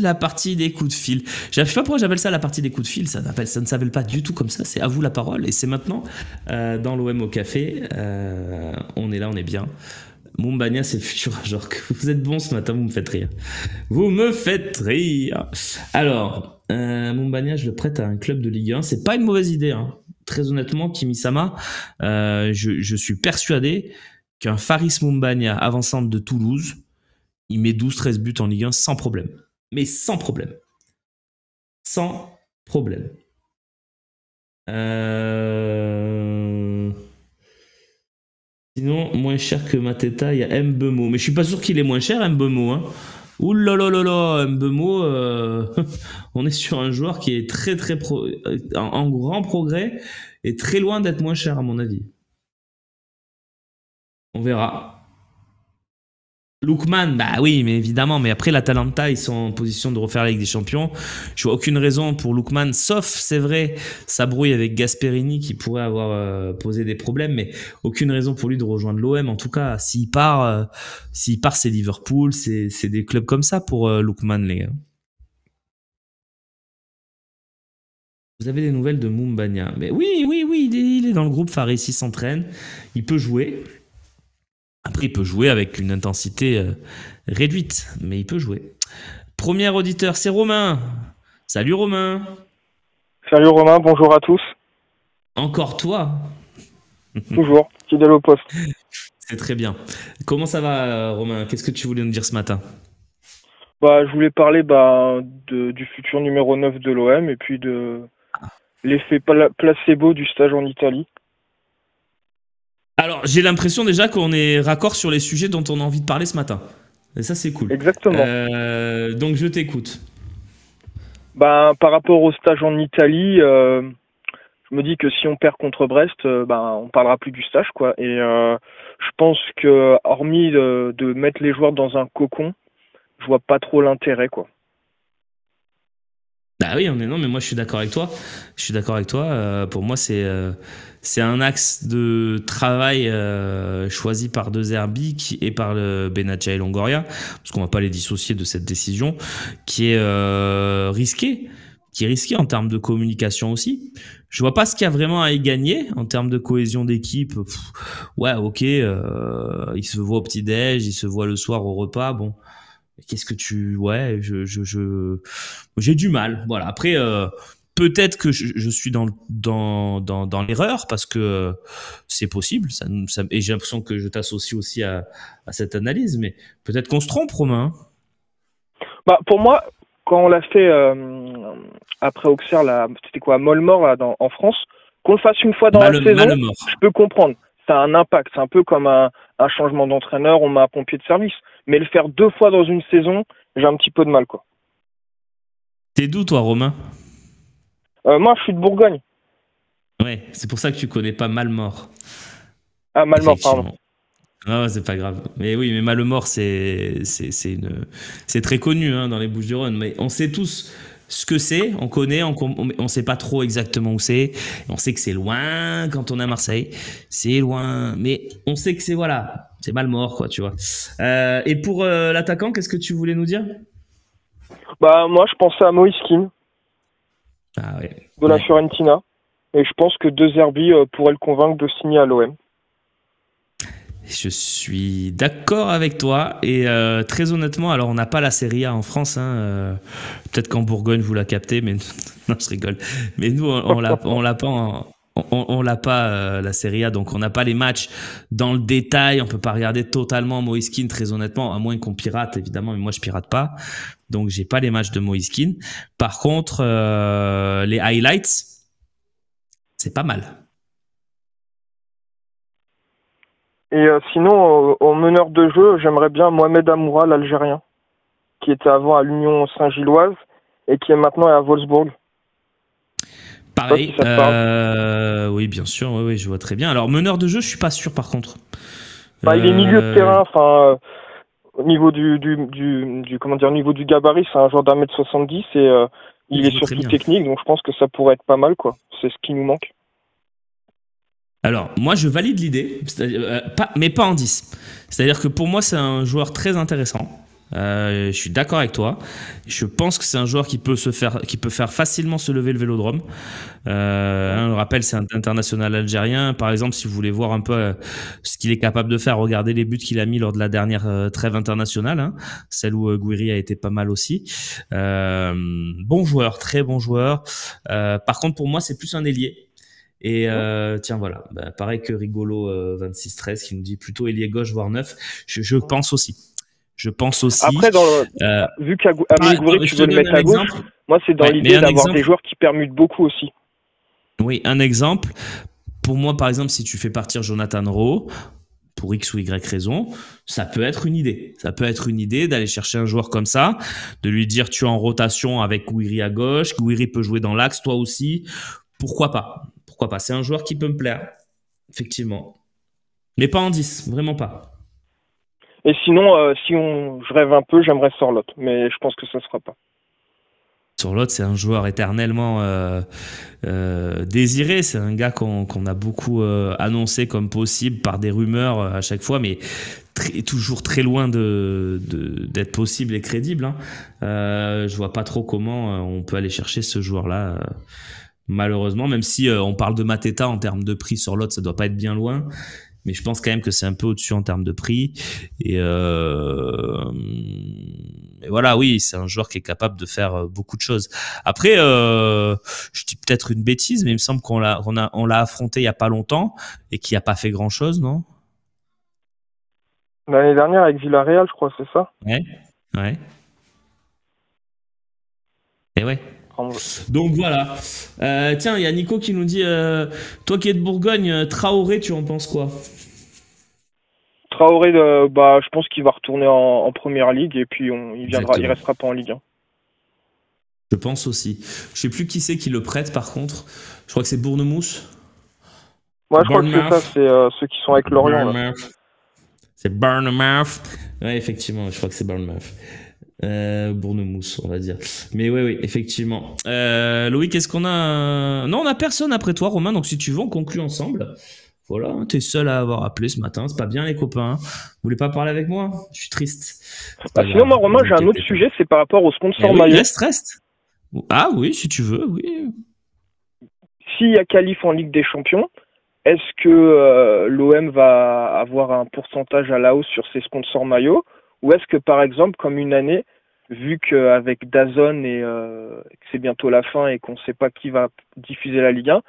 La partie des coups de fil. Je sais pas pourquoi j'appelle ça la partie des coups de fil. Ça ne s'appelle pas du tout comme ça. C'est à vous la parole. Et c'est maintenant dans l'OM au café. On est là, on est bien. Mumbagna, c'est le futur agent. Vous êtes bon ce matin, vous me faites rire. Vous me faites rire. Alors, Mumbagna, je le prête à un club de Ligue 1. C'est pas une mauvaise idée, hein. Très honnêtement, Kimi-sama, je suis persuadé qu'un Faris Mumbagna, avant-centre de Toulouse, il met 12-13 buts en Ligue 1 sans problème. Mais sans problème. Sans problème. Sinon, moins cher que Mateta, il y a Mbemo. Mais je suis pas sûr qu'il est moins cher, Mbemo. Hein. Ouh là là là là, Mbemo, on est sur un joueur qui est très très en grand progrès et très loin d'être moins cher à mon avis. On verra. Lookman, bah oui, mais évidemment, mais après l'Atalanta, ils sont en position de refaire la Ligue des Champions. Je vois aucune raison pour Lookman, sauf, c'est vrai, sa brouille avec Gasperini qui pourrait avoir posé des problèmes, mais aucune raison pour lui de rejoindre l'OM. En tout cas, s'il part, c'est Liverpool, c'est des clubs comme ça pour Lookman, les gars. Vous avez des nouvelles de Mumbagna? Mais oui, il est dans le groupe. Faris, il s'entraîne, il peut jouer. Après, il peut jouer avec une intensité réduite, mais il peut jouer. Premier auditeur, c'est Romain. Salut Romain. Salut Romain, bonjour à tous. Encore toi? Toujours, fidèle au poste. C'est très bien. Comment ça va Romain? Qu'est-ce que tu voulais nous dire ce matin? Je voulais parler du futur numéro 9 de l'OM et puis de l'effet placebo du stage en Italie. Alors, j'ai l'impression déjà qu'on est raccord sur les sujets dont on a envie de parler ce matin. Et ça, c'est cool. Exactement. Donc, je t'écoute. Par rapport au stage en Italie, je me dis que si on perd contre Brest, on parlera plus du stage, quoi. Et je pense que, hormis de mettre les joueurs dans un cocon, je vois pas trop l'intérêt, quoi. Bah oui, non, mais moi je suis d'accord avec toi. Pour moi, c'est un axe de travail choisi par De Zerbi et par le Benatia et Longoria, parce qu'on va pas les dissocier de cette décision, qui est risquée, en termes de communication aussi. Je vois pas ce qu'il y a vraiment à y gagner en termes de cohésion d'équipe. Ouais, ok, ils se voient au petit-déj, ils se voient le soir au repas, bon. Qu'est-ce que j'ai du mal. Voilà. Après, peut-être que je suis dans l'erreur parce que c'est possible. Et j'ai l'impression que je t'associe aussi à cette analyse, mais peut-être qu'on se trompe, Romain. Pour moi, quand on l'a fait après Auxerre, c'était quoi, à Mollemort en France, qu'on le fasse une fois dans la saison, je peux comprendre. Ça a un impact. C'est un peu comme un changement d'entraîneur, on met un pompier de service. Mais le faire 2 fois dans une saison, j'ai un petit peu de mal, quoi. T'es d'où, toi, Romain? Moi, je suis de Bourgogne. Ouais, c'est pour ça que tu connais pas Malmort. Ah, Malmort, pardon. Non, c'est pas grave. Mais oui, mais Malmort, c'est très connu hein, dans les Bouches-du-Rhône. Mais on sait tous ce que c'est, on connaît, on sait pas trop exactement où c'est. On sait que c'est loin quand on est à Marseille. C'est loin, mais on sait que c'est Malmort, quoi, tu vois. Et pour l'attaquant, qu'est-ce que tu voulais nous dire? Moi, je pensais à Moïse Kean. Ah, ouais. De la Fiorentina. Et je pense que De Zerbi pourrait le convaincre de signer à l'OM. Je suis d'accord avec toi et très honnêtement, alors on n'a pas la Serie A en France, hein, peut-être qu'en Bourgogne vous la captez, mais non, je rigole. Mais nous on l'a pas la Serie A, donc on n'a pas les matchs dans le détail, on peut pas regarder totalement Moïse Kean très honnêtement, à moins qu'on pirate évidemment, mais moi je pirate pas, donc j'ai pas les matchs de Moïse Kean. Par contre, les highlights, c'est pas mal. Et sinon, au meneur de jeu, j'aimerais bien Mohamed Amoura, l'Algérien, qui était avant à l'Union Saint-Gilloise et qui est maintenant à Wolfsburg. Pareil, oui, bien sûr, oui, je vois très bien. Alors, meneur de jeu, je suis pas sûr par contre. Il est milieu de terrain, au niveau au niveau du gabarit, c'est un joueur d'1m70 et il est surtout technique, donc je pense que ça pourrait être pas mal, quoi. C'est ce qui nous manque. Alors, moi, je valide l'idée, mais pas en 10. C'est-à-dire que pour moi, c'est un joueur très intéressant. Je suis d'accord avec toi. Je pense que c'est un joueur qui peut faire facilement se lever le Vélodrome. Je rappelle, c'est un international algérien. Par exemple, si vous voulez voir un peu ce qu'il est capable de faire, regardez les buts qu'il a mis lors de la dernière trêve internationale, hein, celle où Gouiri a été pas mal aussi. Bon joueur, très bon joueur. Par contre, pour moi, c'est plus un ailier. Et tiens, voilà, pareil que Rigolo 26-13 qui nous dit plutôt ailier gauche voire neuf. Je pense aussi. Après, vu qu'Amine Gouiri, tu veux le mettre à gauche, moi, c'est dans l'idée d'avoir des joueurs qui permutent beaucoup aussi. Oui, un exemple. Pour moi, par exemple, si tu fais partir Jonathan Rowe, pour X ou Y raison, ça peut être une idée. Ça peut être une idée d'aller chercher un joueur comme ça, de lui dire tu es en rotation avec Gouiri à gauche, Gouiri peut jouer dans l'axe, toi aussi. Pourquoi pas? C'est un joueur qui peut me plaire, effectivement. Mais pas en 10, vraiment pas. Et sinon, je rêve un peu, j'aimerais Sorloth, mais je pense que ça ne se fera pas. Sorloth, c'est un joueur éternellement désiré. C'est un gars qu'on a beaucoup annoncé comme possible par des rumeurs à chaque fois, mais toujours très loin d'être possible et crédible. Hein. Je vois pas trop comment on peut aller chercher ce joueur-là. Malheureusement, même si on parle de Mateta en termes de prix, Sorloth, ça doit pas être bien loin. Mais je pense quand même que c'est un peu au-dessus en termes de prix. Et voilà, oui, c'est un joueur qui est capable de faire beaucoup de choses. Après, je dis peut-être une bêtise, mais il me semble qu'on l'a affronté il y a pas longtemps et qu'il n'a pas fait grand-chose, non? L'année dernière avec Villarreal, je crois, c'est ça? Ouais. Et ouais. Donc voilà. Tiens, il y a Nico qui nous dit toi qui es de Bourgogne, Traoré, tu en penses quoi? Traoré, je pense qu'il va retourner en première ligue et puis il restera pas en Ligue 1. Je pense aussi. Je sais plus qui c'est qui le prête par contre. Je crois que c'est Bournemouth. Moi, je crois que c'est ça, c'est ceux qui sont avec Lorient. Là. C'est Bournemouth. Ouais, effectivement, je crois que c'est Bournemouth. Bournemouth, on va dire. Mais oui, effectivement. Loïc, est-ce qu'on a... Non, on a personne après toi, Romain. Donc si tu veux, on conclut ensemble. Voilà, t'es seul à avoir appelé ce matin. C'est pas bien, les copains. Vous voulez pas parler avec moi? Je suis triste. Sinon, moi, Romain, j'ai un autre sujet. C'est par rapport au sponsor maillot. Reste. Ah oui, si tu veux, oui. S'il y a qualif en Ligue des Champions, est-ce que l'OM va avoir un pourcentage à la hausse sur ses sponsors maillots? Ou est-ce que, par exemple, comme une année, vu qu'avec DAZN et que c'est bientôt la fin et qu'on ne sait pas qui va diffuser la Ligue 1,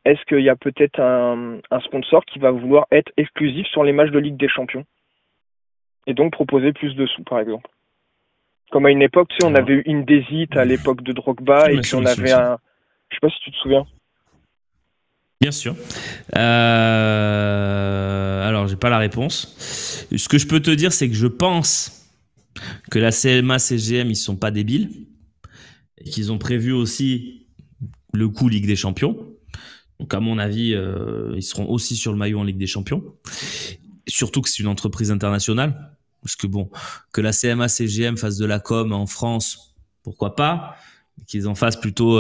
est-ce qu'il y a peut-être un sponsor qui va vouloir être exclusif sur les matchs de Ligue des Champions et donc proposer plus de sous, par exemple? Comme à une époque, tu sais, on avait eu Indesit à l'époque de Drogba et puis on avait un... Je sais pas si tu te souviens. Bien sûr. Alors, j'ai pas la réponse. Ce que je peux te dire, c'est que je pense que la CMA, CGM, ils sont pas débiles et qu'ils ont prévu aussi le coup Ligue des Champions. Donc, à mon avis, ils seront aussi sur le maillot en Ligue des Champions. Surtout que c'est une entreprise internationale. Parce que bon, que la CMA, CGM fasse de la com en France, pourquoi pas? Qu'ils en fassent plutôt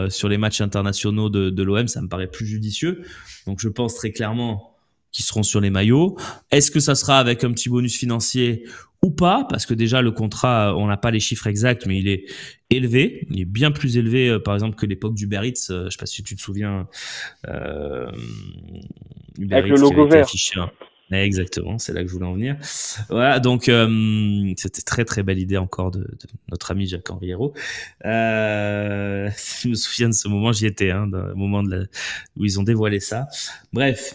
sur les matchs internationaux de l'OM, ça me paraît plus judicieux. Donc je pense très clairement qu'ils seront sur les maillots. Est-ce que ça sera avec un petit bonus financier ou pas? Parce que déjà le contrat, on n'a pas les chiffres exacts, mais il est élevé. Il est bien plus élevé, par exemple, que l'époque d'Uber Eats. Je ne sais pas si tu te souviens. Uber avec Eats, le logo vert. Exactement, c'est là que je voulais en venir. Voilà, donc c'était très très belle idée encore de notre ami Jacques-Henri Hérault. Je me souviens de ce moment, j'y étais, hein, au moment où ils ont dévoilé ça. Bref,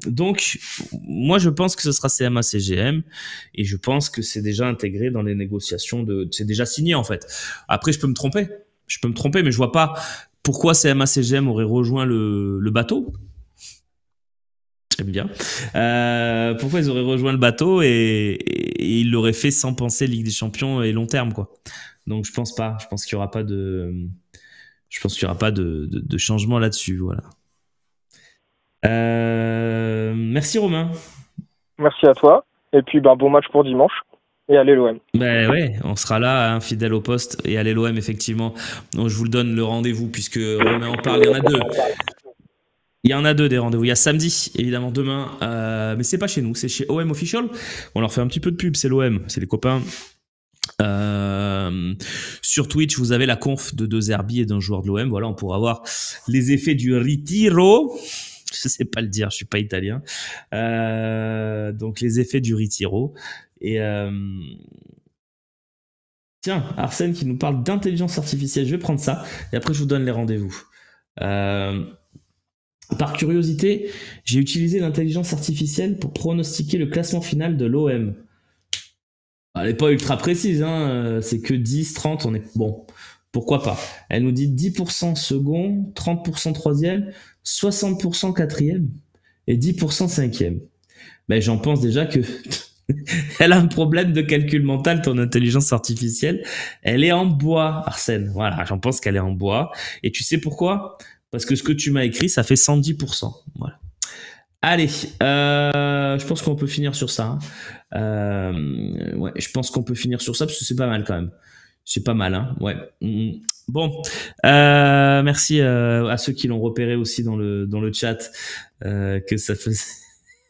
donc moi je pense que ce sera CMA CGM et je pense que c'est déjà intégré dans les négociations c'est déjà signé en fait. Après je peux me tromper, mais je vois pas pourquoi CMA CGM aurait rejoint le bateau. J'aime bien. Pourquoi ils auraient rejoint le bateau et ils l'auraient fait sans penser Ligue des Champions et long terme, quoi. Donc je pense pas. Je pense qu'il y aura pas de changement là-dessus, voilà. Merci Romain. Merci à toi. Et puis bon match pour dimanche. Et allez l'OM. Ben ouais, on sera là, hein, fidèle au poste. Et allez l'OM, effectivement. Donc je vous le donne le rendez-vous puisque Romain en parle. Il y en a deux. Il y en a 2 des rendez-vous. Il y a samedi, évidemment, demain. Mais c'est pas chez nous, c'est chez OM Official. On leur fait un petit peu de pub, c'est l'OM, c'est les copains. Sur Twitch, vous avez la conf de 2 Zerbi et d'un joueur de l'OM. Voilà, on pourra voir les effets du Retiro. Je sais pas le dire, je suis pas italien. Donc les effets du Retiro. Et tiens, Arsène qui nous parle d'intelligence artificielle. Je vais prendre ça et après je vous donne les rendez-vous. Par curiosité, j'ai utilisé l'intelligence artificielle pour pronostiquer le classement final de l'OM. Elle n'est pas ultra précise, hein. C'est que 10, 30, on est bon. Pourquoi pas? Elle nous dit 10% second, 30% troisième, 60% quatrième et 10% cinquième. Ben, j'en pense déjà que elle a un problème de calcul mental, ton intelligence artificielle. Elle est en bois, Arsène. Voilà, j'en pense qu'elle est en bois. Et tu sais pourquoi? Parce que ce que tu m'as écrit, ça fait 110%. Voilà. Allez, je pense qu'on peut finir sur ça. Ouais, je pense qu'on peut finir sur ça parce que c'est pas mal quand même. C'est pas mal, hein. Ouais. Bon, merci à ceux qui l'ont repéré aussi dans le chat que ça faisait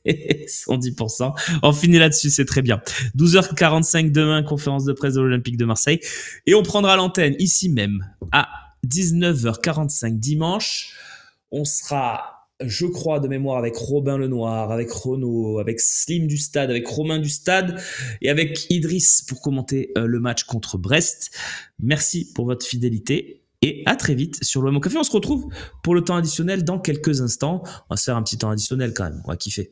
110%. On finit là-dessus, c'est très bien. 12h45 demain, conférence de presse de l'Olympique de Marseille. Et on prendra l'antenne ici même à 19h45 dimanche. On sera, je crois, de mémoire avec Robin Lenoir, avec Renaud, avec Slim du Stade, avec Romain du Stade et avec Idriss pour commenter le match contre Brest. Merci pour votre fidélité et à très vite sur l'OM au Café. On se retrouve pour le temps additionnel dans quelques instants. On va se faire un petit temps additionnel quand même, on va kiffer.